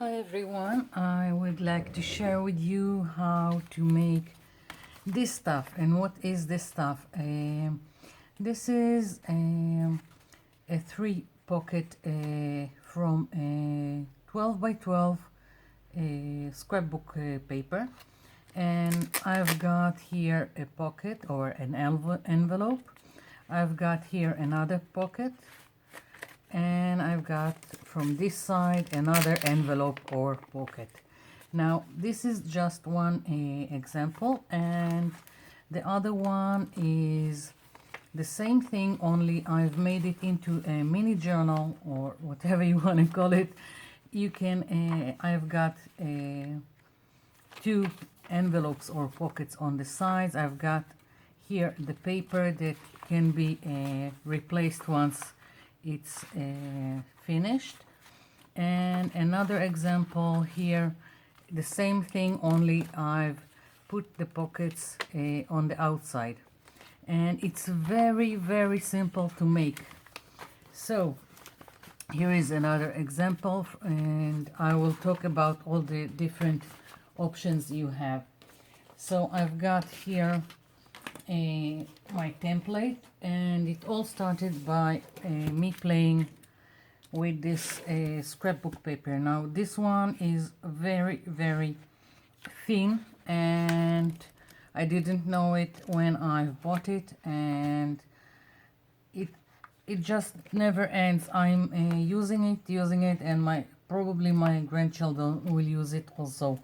Hi everyone, I would like to share with you how to make this stuff. And what is this stuff? This is a 3 pocket from a 12 by 12 scrapbook paper, and I've got here a pocket or an envelope. I've got here another pocket, and I've got from this side another envelope or pocket. Now this is just one example, and the other one is the same thing, only I've made it into a mini journal or whatever you want to call it. You can I've got two envelopes or pockets on the sides. I've got here the paper that can be replaced once it's finished, and another example here, the same thing, only I've put the pockets on the outside, and it's very simple to make. So here is another example, and I will talk about all the different options you have. So I've got here my template, and it all started by me playing with this scrapbook paper. Now this one is very thin, and I didn't know it when I bought it, and it just never ends. I'm using it, and probably my grandchildren will use it also.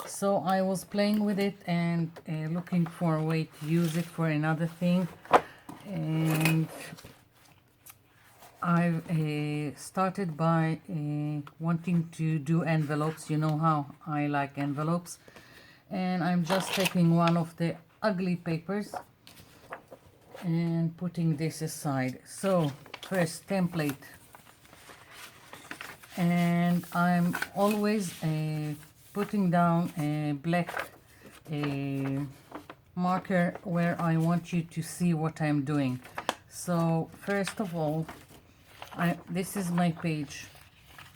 So I was playing with it and looking for a way to use it for another thing, and I've started by wanting to do envelopes. You know how I like envelopes, and I'm just taking one of the ugly papers and putting this aside. So first, template, and I'm always putting down a black marker where I want you to see what I'm doing. So first of all, this is my page,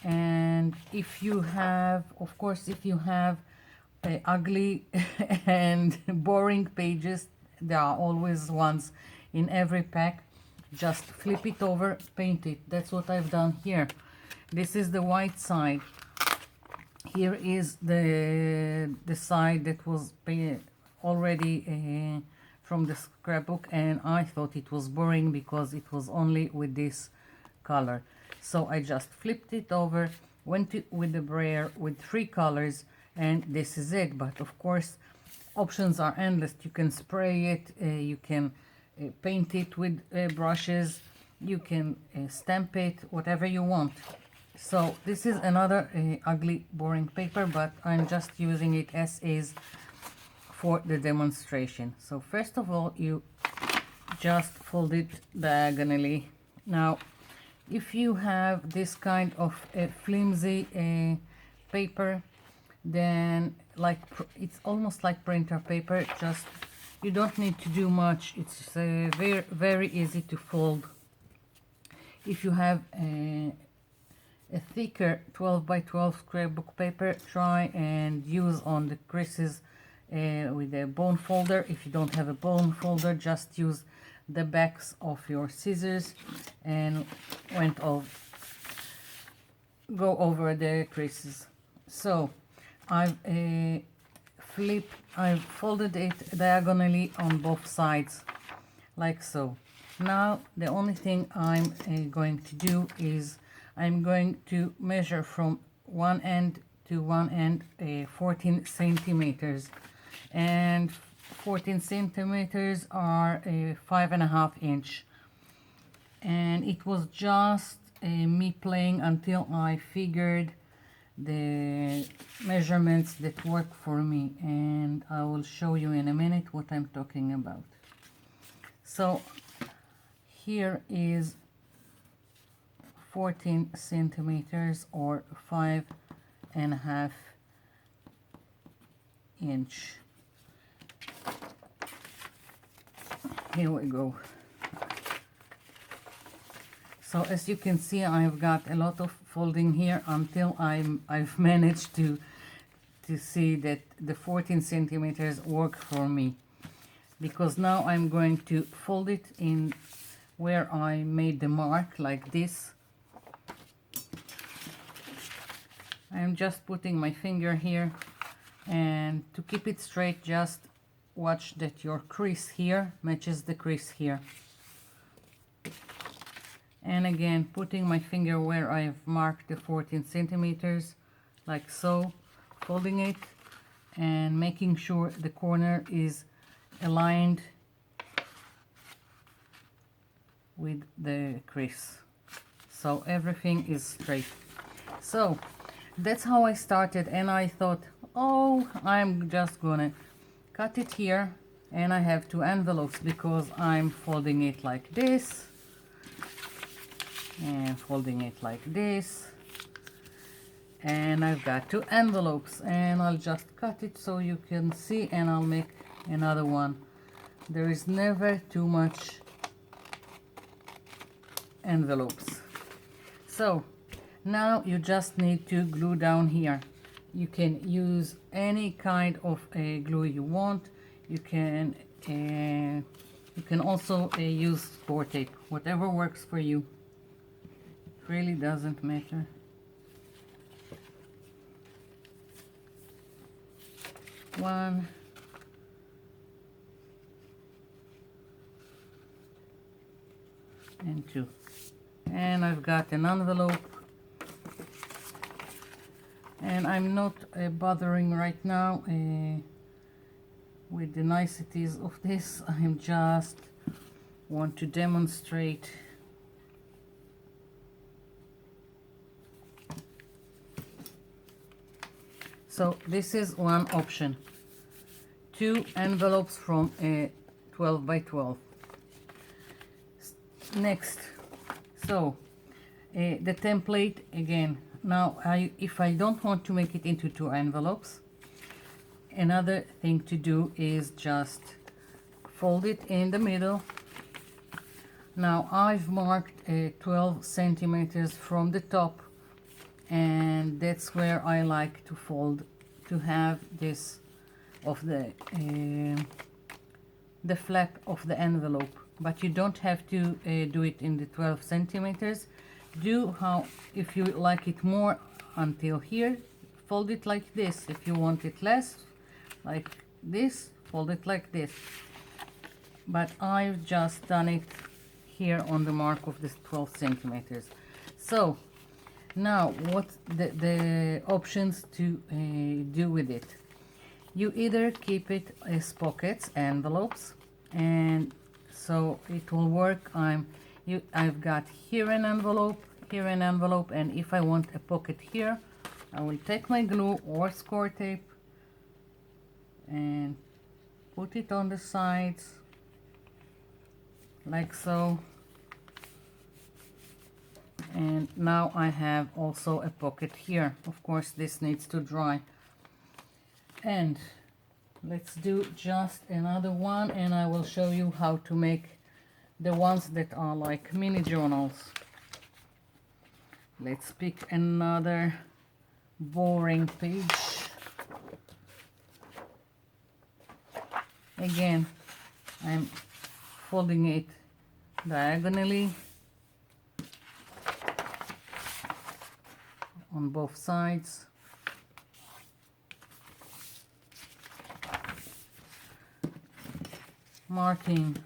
and if you have, of course, if you have ugly and boring pages, there are always ones in every pack. Just flip it over, paint it. That's what I've done here. This is the white side. Here is the side that was already from the scrapbook, and I thought it was boring because it was only with this color. So I just flipped it over, went with the brayer with 3 colors, and this is it. But of course, options are endless. You can spray it, you can paint it with brushes, you can stamp it, whatever you want. So this is another ugly boring paper, but I'm just using it as is for the demonstration. So first of all, you just fold it diagonally. Now if you have this kind of flimsy paper, then it's almost like printer paper, just you don't need to do much. It's very easy to fold. If you have a thicker 12 by 12 scrapbook paper, try and use on the creases with a bone folder. If you don't have a bone folder, just use the backs of your scissors and go over the creases. So I've folded it diagonally on both sides like so. Now the only thing I'm going to do is I'm going to measure from one end to one end 14 centimeters, and 14 centimeters are 5.5 inch, and it was just me playing until I figured the measurements that work for me, and I will show you in a minute what I'm talking about. So here is 14 centimeters or 5.5 inch. Here we go. So as you can see, I've got a lot of folding here until I've managed to see that the 14 centimeters work for me, because now I'm going to fold it in where I made the mark like this. I'm just putting my finger here, and to keep it straight, just watch that your crease here matches the crease here. And again, putting my finger where I've marked the 14 centimeters, like so, folding it and making sure the corner is aligned with the crease, so everything is straight. So that's how I started, and I thought, oh, I'm just gonna cut it here, and I have two envelopes because I'm folding it like this and folding it like this, and I've got two envelopes, and I'll just cut it so you can see, and I'll make another one. There is never too much envelopes. So now you just need to glue down here. You can use any kind of glue you want. You can also use store tape, whatever works for you. It really doesn't matter. One, and two, and I've got an envelope, and I'm not bothering right now with the niceties of this. I'm just want to demonstrate. So this is one option, two envelopes from a 12 by 12. Next, so the template again. Now if I don't want to make it into two envelopes, another thing to do is just fold it in the middle. Now I've marked 12 centimeters from the top, and that's where I like to fold, to have this of the flap of the envelope. But you don't have to do it in the 12 centimeters. Do how, if you like it more until here, fold it like this. If you want it less, like this, fold it like this. But I've just done it here on the mark of this 12 centimeters. So now what the options to do with it. You either keep it as pockets, envelopes, and so it will work. I've got here an envelope, and if I want a pocket here, I will take my glue or score tape and put it on the sides like so. And now I have also a pocket here. Of course, this needs to dry. And let's do just another one, and I will show you how to make the ones that are like mini journals. Let's pick another boring page. Again, I'm folding it diagonally on both sides. Marking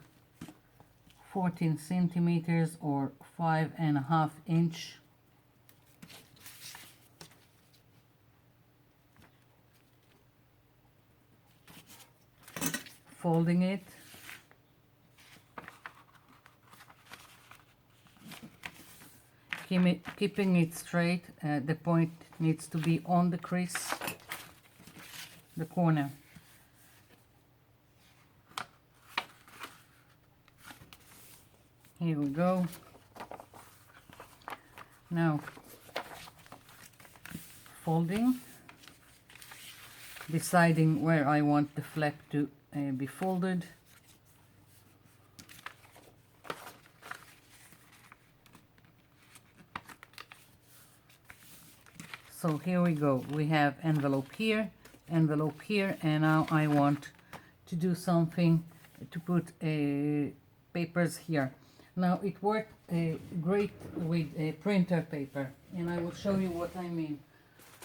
14 centimeters or 5.5 inch. Folding it. Keeping it straight, the point needs to be on the crease, the corner. Here we go. Now, folding, deciding where I want the flap to be folded. So here we go. We have envelope here, and now I want to do something to put papers here. Now it worked great with printer paper, and I will show you what I mean.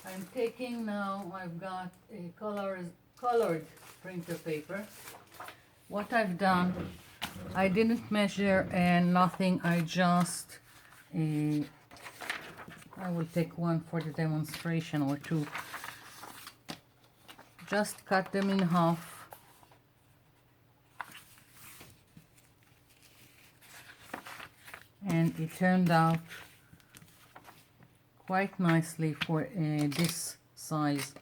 I'm taking now, I've got a colored printer paper. What I've done, I didn't measure and nothing, I just I will take one for the demonstration or two. Just cut them in half. And it turned out quite nicely for this size.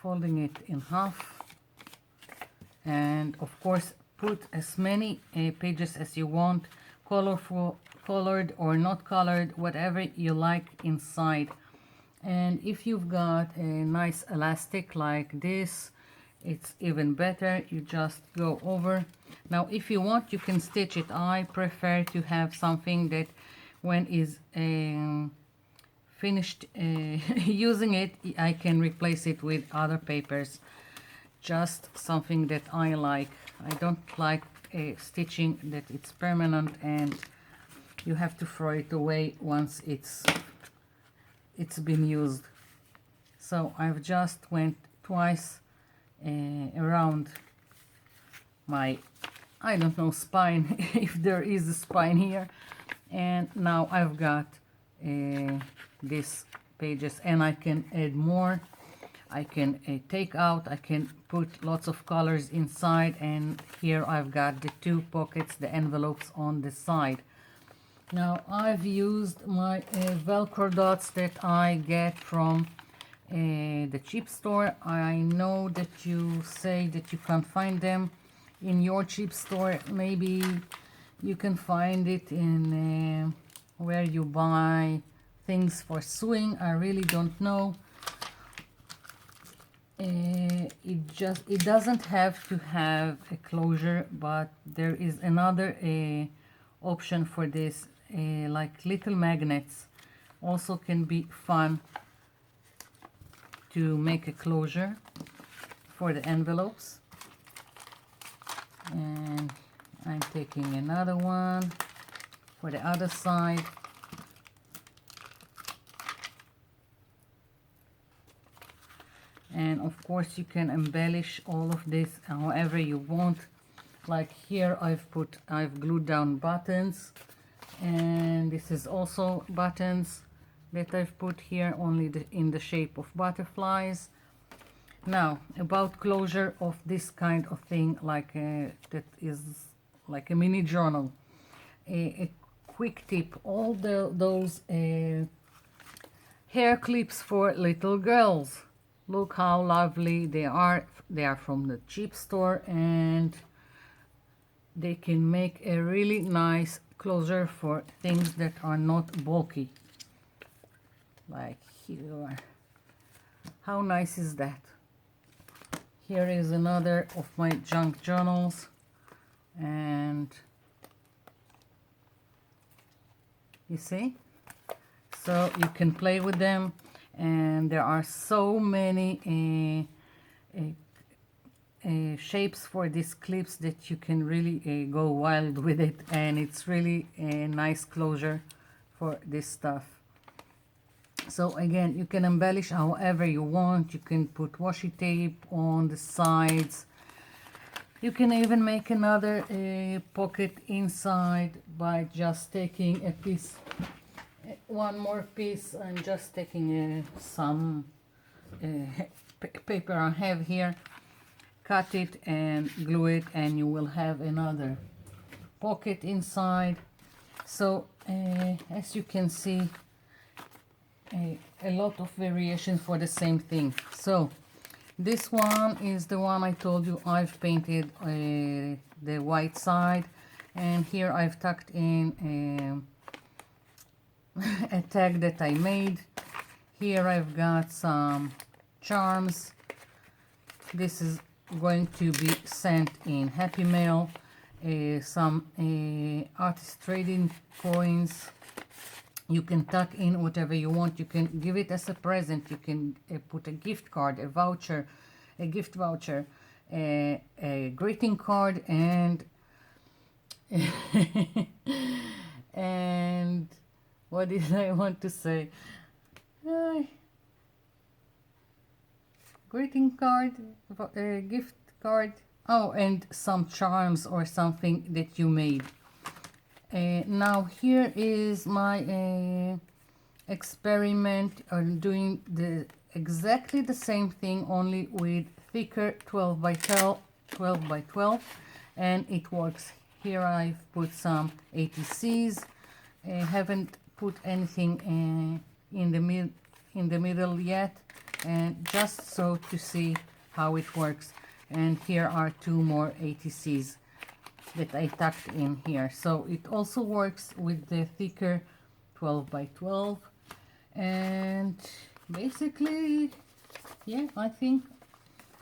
Folding it in half. And of course put as many pages as you want, colorful, colored or not colored, whatever you like inside. And if you've got a nice elastic like this, it's even better. You just go over. Now if you want, you can stitch it. I prefer to have something that when is finished using it, I can replace it with other papers. Just something that I like. I don't like stitching that it's permanent and you have to throw it away once it's been used. So I've just went twice around my, I don't know, spine, if there is a spine here, and now I've got these pages, and I can add more. I can take out, I can put lots of colors inside, and here I've got the two pockets, the envelopes on the side. Now I've used my Velcro dots that I get from the cheap store. I know that you say that you can't find them in your cheap store. Maybe you can find it in where you buy things for sewing. I really don't know. It doesn't have to have a closure, but there is another option for this, like little magnets also can be fun to make a closure for the envelopes. And I'm taking another one for the other side. And of course you can embellish all of this however you want. Like here I've glued down buttons, and this is also buttons that I've put here, only in the shape of butterflies. Now about closure of this kind of thing, like that is like a mini journal. A quick tip, all those hair clips for little girls. Look how lovely they are. They are from the cheap store, and they can make a really nice closure for things that are not bulky. Like here. How nice is that? Here is another of my junk journals, and you see? So you can play with them. And there are so many shapes for these clips that you can really go wild with it, and it's really a nice closure for this stuff. So again, you can embellish however you want. You can put washi tape on the sides. You can even make another pocket inside by just taking a piece. One more piece. I'm just taking some paper I have here, cut it and glue it, and you will have another pocket inside. So as you can see, a lot of variations for the same thing. So this one is the one I told you I've painted the white side, and here I've tucked in a tag that I made. Here I've got some charms. This is going to be sent in Happy Mail, some artist trading coins. You can tuck in whatever you want. You can give it as a present. You can put a gift card, a voucher, a gift voucher, a greeting card, and and what did I want to say? Greeting card, gift card. Oh, and some charms or something that you made. Now here is my experiment on doing exactly the same thing, only with thicker 12 by 12, and it works. Here I've put some ATCs. Haven't put anything in the middle yet, and just so to see how it works. And here are two more ATCs that I tucked in here. So it also works with the thicker 12 by 12. And basically, yeah, I think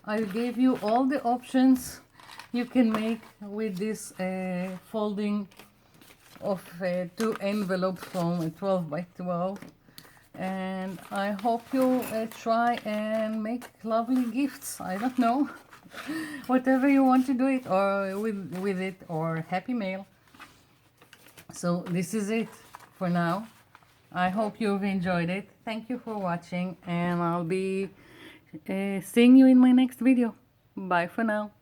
I gave you all the options you can make with this folding of two envelopes from 12 by 12. And I hope you try and make lovely gifts. I don't know. Whatever you want to do it or with it, or happy mail. So this is it for now. I hope you've enjoyed it. Thank you for watching, and I'll be seeing you in my next video. Bye for now.